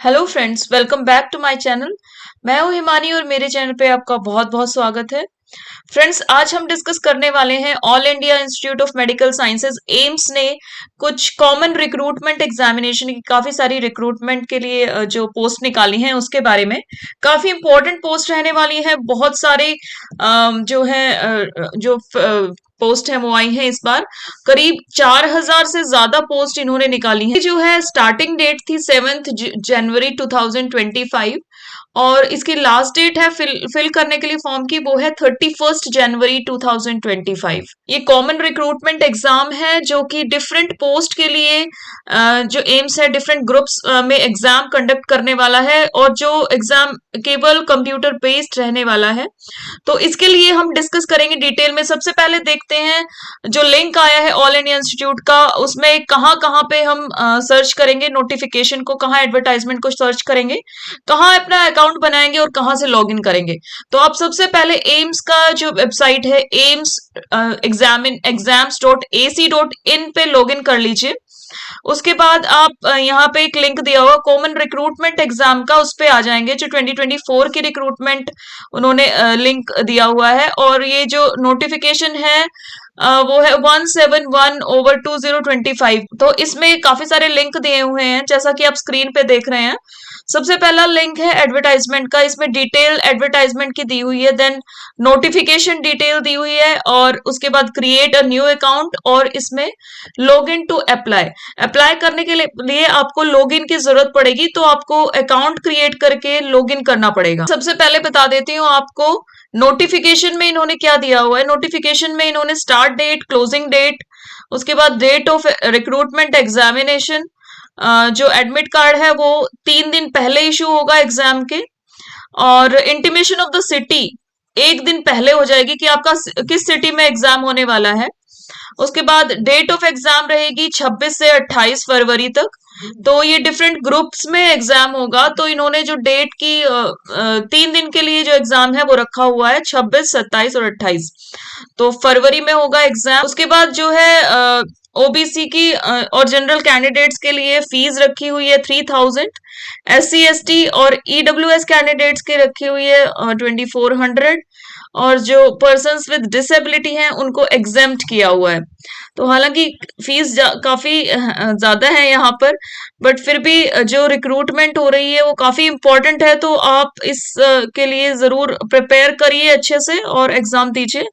Hello friends, welcome back to my channel. मैं हूं हिमानी और मेरे चैनल पे आपका बहुत बहुत स्वागत है। फ्रेंड्स, आज हम डिस्कस करने वाले हैं all India institute of medical sciences AIIMS ने कुछ कॉमन रिक्रूटमेंट एग्जामिनेशन की काफी सारी रिक्रूटमेंट के लिए जो पोस्ट निकाली हैं उसके बारे में। काफी इंपॉर्टेंट पोस्ट रहने वाली है। बहुत सारे जो है जो पोस्ट है वो आई हैं इस बार। करीब 4000 से ज्यादा पोस्ट इन्होंने निकाली हैं। जो है स्टार्टिंग डेट थी 7 जनवरी 2025 और इसकी लास्ट डेट है फिल करने के लिए फॉर्म की, वो है 31 जनवरी 2025। ये कॉमन रिक्रूटमेंट एग्जाम है जो कि डिफरेंट पोस्ट के लिए जो एम्स है डिफरेंट ग्रुप्स में एग्जाम कंडक्ट करने वाला है और जो एग्जाम केवल कंप्यूटर बेस्ड रहने वाला है। तो इसके लिए हम डिस्कस करेंगे डिटेल में। सबसे पहले देखते हैं जो लिंक आया है ऑल इंडिया इंस्टीट्यूट का, उसमें कहाँ कहाँ पे हम सर्च करेंगे नोटिफिकेशन को, कहाँ एडवर्टाइजमेंट को सर्च करेंगे, कहाँ अपना अकाउंट बनाएंगे और कहाँ से लॉगिन करेंगे। तो आप सबसे पहले एम्स का जो वेबसाइट है एम्स exams.ac.in पे लॉगिन कर लीजिए। उसके बाद आप यहाँ पे एक लिंक दिया हुआ कॉमन रिक्रूटमेंट एग्जाम का, उस पे आ जाएंगे। जो 2024 की रिक्रूटमेंट उन्होंने लिंक दिया हुआ है और ये जो नोटिफिकेशन है वो है 171/2025। तो इसमें काफी सारे लिंक दिए हुए हैं जैसा कि आप स्क्रीन पे देख रहे हैं। सबसे पहला लिंक है एडवर्टाइजमेंट का, इसमें डिटेल एडवर्टाइजमेंट की दी हुई है, देन नोटिफिकेशन डिटेल दी हुई है और उसके बाद क्रिएट अ न्यू अकाउंट और इसमें log in to apply. Apply करने के लिए आपको लॉगिन की जरूरत पड़ेगी, तो आपको अकाउंट क्रिएट करके लॉगिन करना पड़ेगा। सबसे पहले बता देती हूँ आपको नोटिफिकेशन में इन्होंने क्या दिया हुआ है। नोटिफिकेशन में इन्होंने स्टार्ट डेट, क्लोजिंग डेट, उसके बाद डेट ऑफ रिक्रूटमेंट एग्जामिनेशन, जो एडमिट कार्ड है वो 3 दिन पहले इशू होगा एग्जाम के, और इंटीमेशन ऑफ द सिटी एक दिन पहले हो जाएगी कि आपका किस सिटी में एग्जाम होने वाला है। उसके बाद डेट ऑफ एग्जाम रहेगी 26 से 28 फरवरी तक। तो ये डिफरेंट ग्रुप्स में एग्जाम होगा, तो इन्होंने जो डेट की 3 दिन के लिए जो एग्जाम है वो रखा हुआ है 26, 27 और 28। तो फरवरी में होगा एग्जाम। उसके बाद जो है ओबीसी की और जनरल कैंडिडेट्स के लिए फीस रखी हुई है 3000। SC ST और EWS कैंडिडेट्स के रखी हुई है 2400 और जो पर्सन्स विद डिसेबिलिटी हैं उनको एग्जेम्प्ट किया हुआ है। तो हालांकि फीस काफी ज्यादा है यहाँ पर, बट फिर भी जो रिक्रूटमेंट हो रही है वो काफी इंपॉर्टेंट है, तो आप इस के लिए जरूर प्रिपेयर करिए अच्छे से और एग्जाम दीजिए।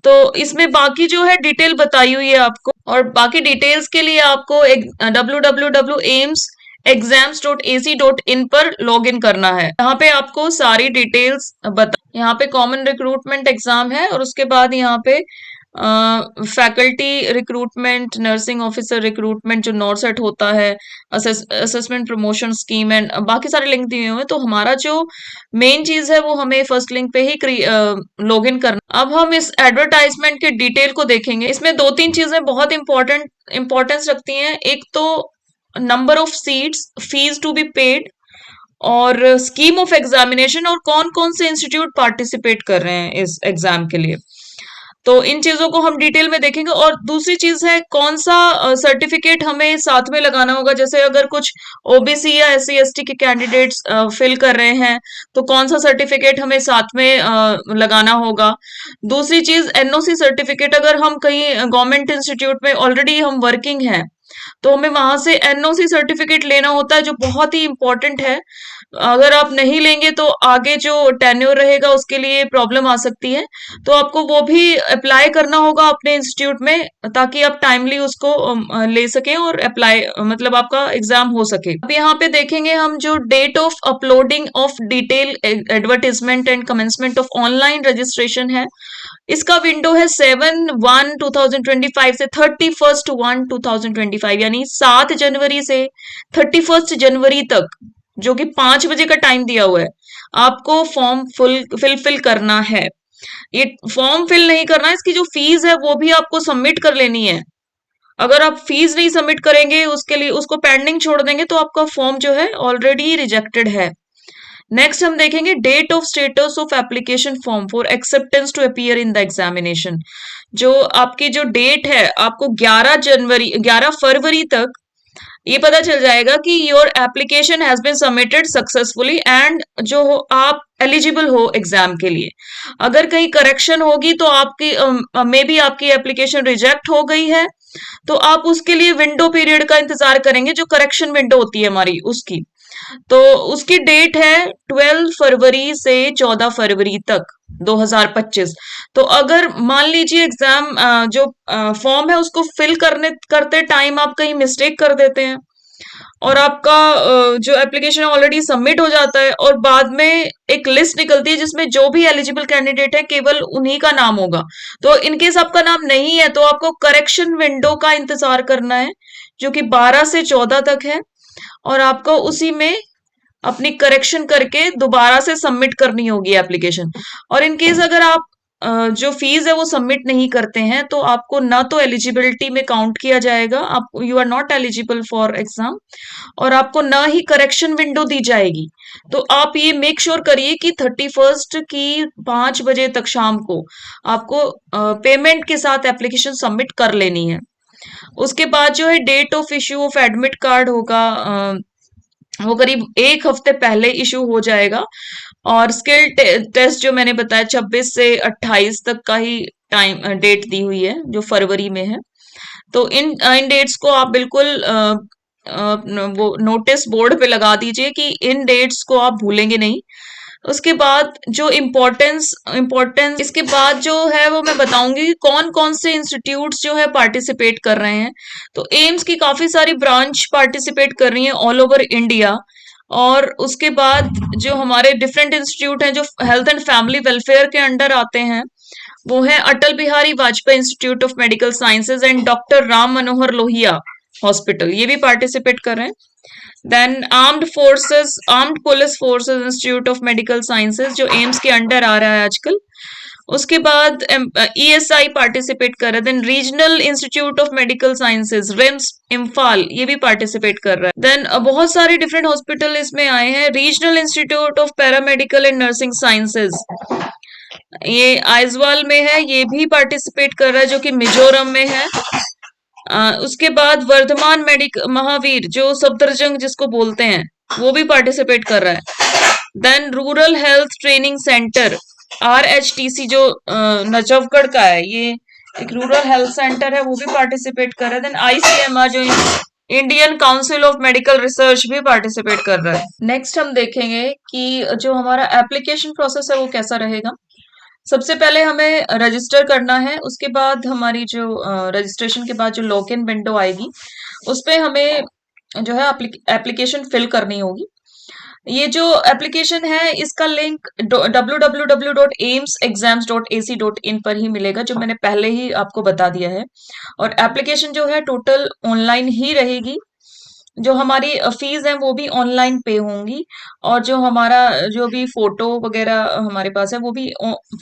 तो इसमें बाकी जो है डिटेल बताई हुई है आपको, और बाकी डिटेल्स के लिए आपको www.aimsexams.ac.in पर लॉग इन करना है। यहाँ पे आपको सारी डिटेल्स बता, यहाँ पे कॉमन रिक्रूटमेंट एग्जाम है और उसके बाद यहाँ पे faculty recruitment, nursing officer recruitment जो नॉरसेट होता है, असेसमेंट प्रमोशन स्कीम एंड बाकी सारे लिंक दिए हुए हैं। तो हमारा जो मेन चीज है वो हमें फर्स्ट लिंक पे ही लॉग इन करना। अब हम इस एडवर्टाइजमेंट के डिटेल को देखेंगे। इसमें 2-3 चीजें बहुत इंपॉर्टेंस रखती हैं। एक तो number of seats, fees to be paid और स्कीम ऑफ एग्जामिनेशन और कौन कौन से इंस्टीट्यूट पार्टिसिपेट कर रहे हैं इस एग्जाम के लिए। तो इन चीजों को हम डिटेल में देखेंगे। और दूसरी चीज है कौन सा सर्टिफिकेट हमें साथ में लगाना होगा। जैसे अगर कुछ ओबीसी या SC ST के कैंडिडेट्स फिल कर रहे हैं तो कौन सा सर्टिफिकेट हमें साथ में लगाना होगा। दूसरी चीज NOC सर्टिफिकेट, अगर हम कहीं गवर्नमेंट इंस्टीट्यूट में ऑलरेडी हम वर्किंग हैं तो हमें वहां से NOC सर्टिफिकेट लेना होता है, जो बहुत ही इंपॉर्टेंट है। अगर आप नहीं लेंगे तो आगे जो टेन्योर रहेगा उसके लिए प्रॉब्लम आ सकती है। तो आपको वो भी अप्लाई करना होगा अपने इंस्टीट्यूट में, ताकि आप टाइमली उसको ले सकें और अप्लाई मतलब आपका एग्जाम हो सके। अब यहाँ पे देखेंगे हम जो date of uploading of detail advertisement and commencement of online registration है। इसका विंडो है 7/1/2025 से 31/1/2025, यानी 7 जनवरी से 31 जनवरी तक, जो कि 5 बजे का टाइम दिया हुआ है। आपको फॉर्म फिल करना है। ये फॉर्म फिल नहीं करना है, इसकी जो फीस है वो भी आपको सबमिट कर लेनी है। अगर आप फीस नहीं सबमिट करेंगे, उसके लिए उसको पेंडिंग छोड़ देंगे, तो आपका फॉर्म जो है ऑलरेडी रिजेक्टेड है। नेक्स्ट हम देखेंगे date of status of application form for acceptance to appear in the examination. जो आपकी जो डेट है, आपको 11 फरवरी तक ये पता चल जाएगा कि your application has been submitted successfully and जो हो आप एलिजिबल हो एग्जाम के लिए। अगर कहीं करेक्शन होगी तो आपकी मे बी आपकी एप्लीकेशन रिजेक्ट हो गई है, तो आप उसके लिए विंडो पीरियड का इंतजार करेंगे, जो करेक्शन विंडो होती है हमारी उसकी। तो उसकी डेट है 12 फरवरी से 14 फरवरी तक 2025। तो अगर मान लीजिए एग्जाम जो फॉर्म है उसको फिल करने करते टाइम आप कहीं मिस्टेक कर देते हैं और आपका जो एप्लीकेशन ऑलरेडी सबमिट हो जाता है और बाद में एक लिस्ट निकलती है जिसमें जो भी एलिजिबल कैंडिडेट है केवल उन्हीं का नाम होगा, तो इनकेस आपका नाम नहीं है तो आपको करेक्शन विंडो का इंतजार करना है जो कि 12 से 14 तक है, और आपको उसी में अपनी करेक्शन करके दोबारा से सबमिट करनी होगी एप्लीकेशन। और इन केस अगर आप जो फीस है वो सबमिट नहीं करते हैं तो आपको ना तो एलिजिबिलिटी में काउंट किया जाएगा, आप you are not eligible for exam, और आपको ना ही करेक्शन विंडो दी जाएगी। तो आप ये मेक श्योर करिए कि 31 की 5 बजे तक शाम को आपको पेमेंट के साथ एप्लीकेशन सबमिट कर लेनी है। उसके बाद जो है date of issue of admit card होगा, वो करीब एक हफ्ते पहले इशू हो जाएगा। और स्किल टेस्ट जो मैंने बताया 26 से 28 तक का ही टाइम डेट दी हुई है जो फरवरी में है। तो इन इन डेट्स को आप बिल्कुल वो नोटिस बोर्ड पे लगा दीजिए कि इन डेट्स को आप भूलेंगे नहीं। उसके बाद जो इम्पोर्टेंस इसके बाद जो है वो मैं बताऊंगी कौन कौन से इंस्टीट्यूट्स जो है पार्टिसिपेट कर रहे हैं। तो एम्स की काफी सारी ब्रांच पार्टिसिपेट कर रही हैं ऑल ओवर इंडिया। और उसके बाद जो हमारे डिफरेंट इंस्टीट्यूट हैं जो हेल्थ एंड फैमिली वेलफेयर के अंडर आते हैं, वो है Atal Bihari Vajpayee institute of medical sciences and doctor Ram Manohar Lohia hospital, ये भी पार्टिसिपेट कर रहे हैं। Then armed police forces institute of medical sciences जो एम्स के अंडर आ रहा है आजकल। उसके बाद ईएसआई पार्टिसिपेट कर रहा है। Then regional institute of medical sciences RIMS Imphal, ये भी पार्टिसिपेट कर रहा है। देन बहुत सारे डिफरेंट हॉस्पिटल इसमें आए हैं। Regional institute of paramedical and nursing sciences ये आइजवाल में है, ये भी पार्टिसिपेट कर रहा है जो कि मिजोरम में है। उसके बाद वर्धमान मेडिक महावीर जो सफदरजंग जिसको बोलते हैं वो भी पार्टिसिपेट कर रहा है। Then rural health training centre RHTC जो नजफगढ़ का है, ये एक रूरल हेल्थ सेंटर है, वो भी पार्टिसिपेट कर रहा है। देन ICMR जो Indian council of medical research भी पार्टिसिपेट कर रहा है। नेक्स्ट हम देखेंगे कि जो हमारा एप्लीकेशन प्रोसेस है वो कैसा रहेगा। सबसे पहले हमें रजिस्टर करना है, उसके बाद हमारी जो रजिस्ट्रेशन के बाद जो लॉग इन विंडो आएगी उस पे हमें जो है एप्लीकेशन फिल करनी होगी। ये जो एप्लीकेशन है इसका लिंक www.aimsexams.ac.in पर ही मिलेगा, जो मैंने पहले ही आपको बता दिया है। और एप्लीकेशन जो है टोटल ऑनलाइन ही रहेगी, जो हमारी फीस है वो भी ऑनलाइन पे होंगी, और जो हमारा जो भी फोटो वगैरह हमारे पास है वो भी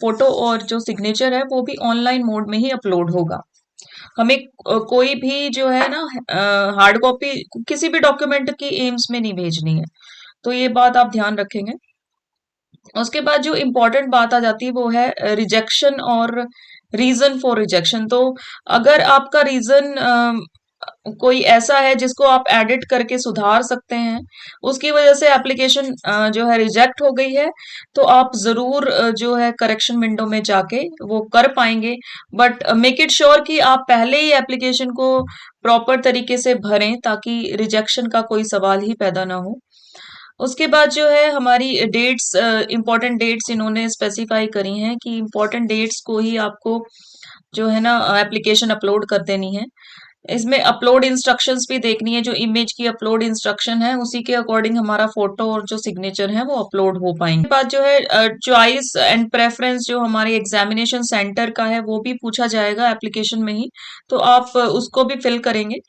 फोटो और जो सिग्नेचर है वो भी ऑनलाइन मोड में ही अपलोड होगा। हमें कोई भी जो है ना हार्ड कॉपी किसी भी डॉक्यूमेंट की एम्स में नहीं भेजनी है, तो ये बात आप ध्यान रखेंगे। उसके बाद जो इम्पोर्टेंट बात आ जाती है वो है रिजेक्शन और रीजन फॉर रिजेक्शन। तो अगर आपका रीजन कोई ऐसा है जिसको आप एडिट करके सुधार सकते हैं, उसकी वजह से एप्लीकेशन जो है रिजेक्ट हो गई है, तो आप जरूर जो है करेक्शन विंडो में जाके वो कर पाएंगे। बट मेक इट श्योर कि आप पहले ही एप्लीकेशन को प्रॉपर तरीके से भरें ताकि रिजेक्शन का कोई सवाल ही पैदा ना हो। उसके बाद जो है हमारी डेट्स, इम्पोर्टेंट डेट्स इन्होंने स्पेसिफाई करी हैं कि इम्पोर्टेंट डेट्स को ही आपको जो है ना एप्लीकेशन अपलोड कर देनी है। इसमें अपलोड इंस्ट्रक्शंस भी देखनी है, जो इमेज की अपलोड इंस्ट्रक्शन है उसी के अकॉर्डिंग हमारा फोटो और जो सिग्नेचर है वो अपलोड हो पाएंगे। बाद जो है चॉइस एंड प्रेफरेंस जो हमारे एग्जामिनेशन सेंटर का है वो भी पूछा जाएगा एप्लीकेशन में ही, तो आप उसको भी फिल करेंगे।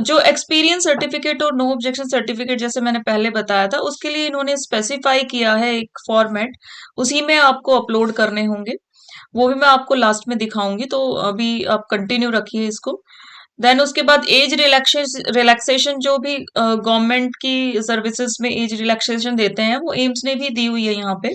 जो एक्सपीरियंस सर्टिफिकेट और नो ऑब्जेक्शन सर्टिफिकेट जैसे मैंने पहले बताया था उसके लिए इन्होंने स्पेसिफाई किया है एक फॉर्मेट, उसी में आपको अपलोड करने होंगे, वो भी मैं आपको लास्ट में दिखाऊंगी, तो अभी आप कंटिन्यू रखिए इसको। देन उसके बाद एज रिलैक्सेशन जो भी गवर्नमेंट की सर्विसेज में एज रिलैक्सेशन देते हैं वो एम्स ने भी दी हुई है यहाँ पे।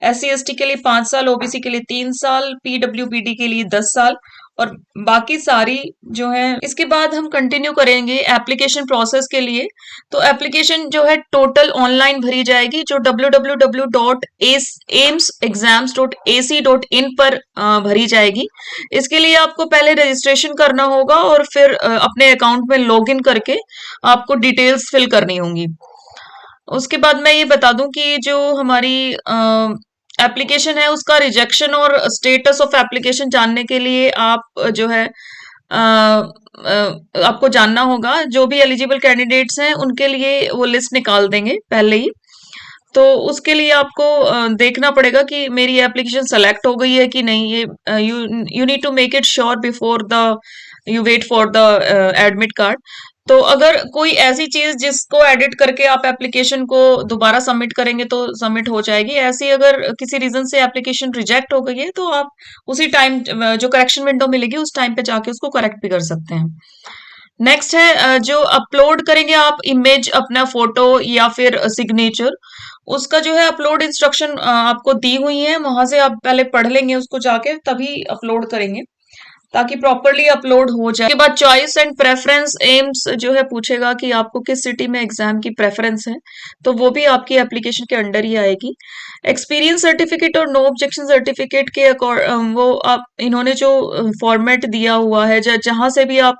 SC ST के लिए 5 साल, OBC के लिए 3 साल, PWBD के लिए 10 साल, और बाकी सारी जो है। इसके बाद हम कंटिन्यू करेंगे एप्लीकेशन प्रोसेस के लिए। तो एप्लीकेशन जो है टोटल ऑनलाइन भरी जाएगी, जो www.aimsexams.ac.in पर भरी जाएगी। इसके लिए आपको पहले रजिस्ट्रेशन करना होगा और फिर अपने अकाउंट में लॉगिन करके आपको डिटेल्स फिल करनी होंगी। उसके बाद मैं ये बता दूं कि जो हमारी एप्लीकेशन है उसका रिजेक्शन और स्टेटस ऑफ एप्लीकेशन जानने के लिए आप जो है आपको जानना होगा। जो भी एलिजिबल कैंडिडेट्स हैं उनके लिए वो लिस्ट निकाल देंगे पहले ही। तो उसके लिए आपको देखना पड़ेगा कि मेरी एप्लीकेशन सेलेक्ट हो गई है कि नहीं। ये you need to make it sure before the you wait for the admit card. तो अगर कोई ऐसी चीज जिसको एडिट करके आप एप्लीकेशन को दोबारा सबमिट करेंगे तो सबमिट हो जाएगी। ऐसी अगर किसी रीजन से एप्लीकेशन रिजेक्ट हो गई है तो आप उसी टाइम जो करेक्शन विंडो मिलेगी उस टाइम पे जाके उसको करेक्ट भी कर सकते हैं। नेक्स्ट है जो अपलोड करेंगे आप इमेज, अपना फोटो या फिर सिग्नेचर, उसका जो है अपलोड इंस्ट्रक्शन आपको दी हुई है। वहां से आप पहले पढ़ लेंगे उसको जाके, तभी अपलोड करेंगे ताकि प्रॉपरली अपलोड हो जाए। उसके बाद चॉइस एंड प्रेफरेंस एम्स जो है पूछेगा कि आपको किस सिटी में एग्जाम की प्रेफरेंस है, तो वो भी आपकी एप्लीकेशन के अंडर ही आएगी। एक्सपीरियंस सर्टिफिकेट और नो ऑब्जेक्शन सर्टिफिकेट के वो आप इन्होंने जो फॉर्मेट दिया हुआ है जहां से भी आप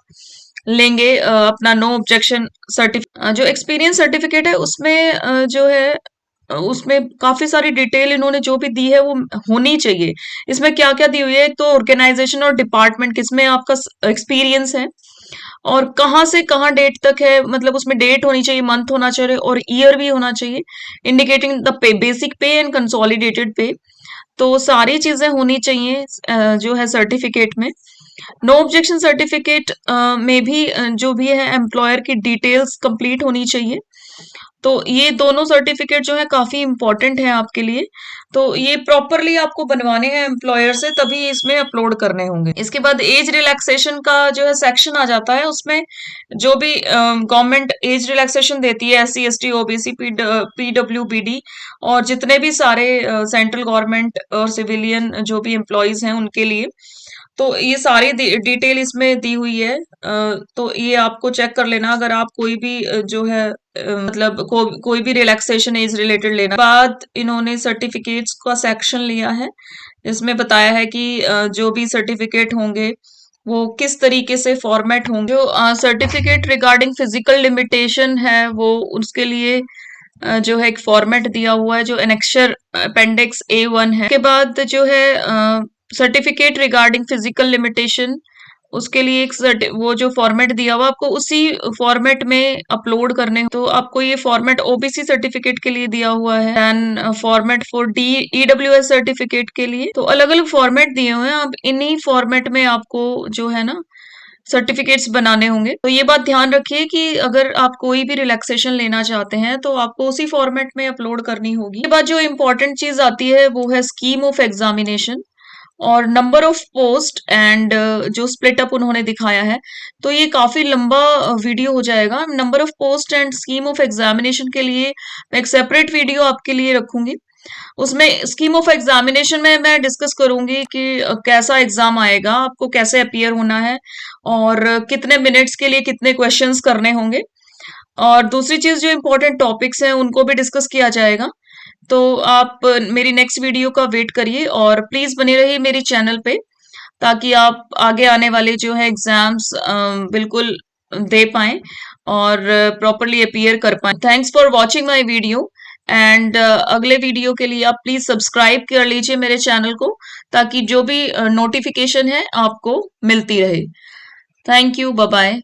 लेंगे अपना नो ऑब्जेक्शन सर्टिफिकेट। जो एक्सपीरियंस सर्टिफिकेट है उसमें जो है उसमें काफी सारी डिटेल इन्होंने जो भी दी है वो होनी चाहिए। इसमें क्या क्या दी हुई है, एक तो ऑर्गेनाइजेशन और डिपार्टमेंट किसमें आपका एक्सपीरियंस है और कहाँ से कहाँ डेट तक है, मतलब उसमें डेट होनी चाहिए, मंथ होना चाहिए और ईयर भी होना चाहिए, इंडिकेटिंग द पे, बेसिक पे एंड कंसोलिडेटेड पे। तो सारी चीजें होनी चाहिए जो है सर्टिफिकेट में। नो ऑब्जेक्शन सर्टिफिकेट में भी जो भी है एम्प्लॉयर की डिटेल्स कंप्लीट होनी चाहिए। तो ये दोनों सर्टिफिकेट जो है काफी इंपॉर्टेंट है आपके लिए। तो ये प्रॉपरली आपको बनवाने हैं एम्प्लॉयर से, तभी इसमें अपलोड करने होंगे। इसके बाद एज रिलैक्सेशन का जो है सेक्शन आ जाता है। उसमें जो भी गवर्नमेंट एज रिलैक्सेशन देती है, SC ST OBC PWBD और जितने भी सारे सेंट्रल गवर्नमेंट और सिविलियन जो भी एम्प्लॉयज हैं उनके लिए, तो ये सारी डिटेल इसमें दी हुई है। तो ये आपको चेक कर लेना अगर आप कोई भी जो है मतलब कोई भी रिलैक्सेशन एज रिलेटेड लेना। बाद इन्होंने सर्टिफिकेट्स का सेक्शन लिया है, इसमें बताया है कि जो भी सर्टिफिकेट होंगे वो किस तरीके से फॉर्मेट होंगे। जो सर्टिफिकेट रिगार्डिंग फिजिकल लिमिटेशन है वो उसके लिए जो है एक फॉर्मेट दिया हुआ है जो एनेक्सर अपेंडिक्स A1 है। उसके बाद जो है सर्टिफिकेट रिगार्डिंग फिजिकल लिमिटेशन, उसके लिए एक वो जो फॉर्मेट दिया हुआ आपको उसी फॉर्मेट में अपलोड करने। तो आपको ये फॉर्मेट OBC सर्टिफिकेट के लिए दिया हुआ है, then format for EWS certificate के लिए। तो अलग अलग फॉर्मेट दिए हुए हैं, अब इन्हीं फॉर्मेट में आपको जो है ना सर्टिफिकेट्स बनाने होंगे। तो ये बात ध्यान रखिए कि अगर आप कोई भी रिलैक्सेशन लेना चाहते हैं तो आपको उसी फॉर्मेट में अपलोड करनी होगी। इसके बाद जो इम्पोर्टेंट चीज आती है वो है स्कीम ऑफ एग्जामिनेशन और नंबर ऑफ पोस्ट एंड जो स्प्लिट अप उन्होंने दिखाया है। तो ये काफी लंबा वीडियो हो जाएगा। Number of post and scheme of examination के लिए मैं एक सेपरेट वीडियो आपके लिए रखूंगी। उसमें स्कीम ऑफ एग्जामिनेशन में मैं डिस्कस करूंगी कि कैसा एग्जाम आएगा, आपको कैसे अपियर होना है और कितने मिनट्स के लिए कितने क्वेश्चंस करने होंगे। और दूसरी चीज जो इम्पोर्टेंट टॉपिक्स हैं उनको भी डिस्कस किया जाएगा। तो आप मेरी नेक्स्ट वीडियो का वेट करिए और प्लीज बने रहिए मेरी चैनल पे, ताकि आप आगे आने वाले जो है एग्जाम्स बिल्कुल दे पाएं और प्रॉपरली अपीयर कर पाएं। Thanks for watching my video and अगले वीडियो के लिए आप प्लीज सब्सक्राइब कर लीजिए मेरे चैनल को, ताकि जो भी नोटिफिकेशन है आपको मिलती रहे। Thank you, bye bye.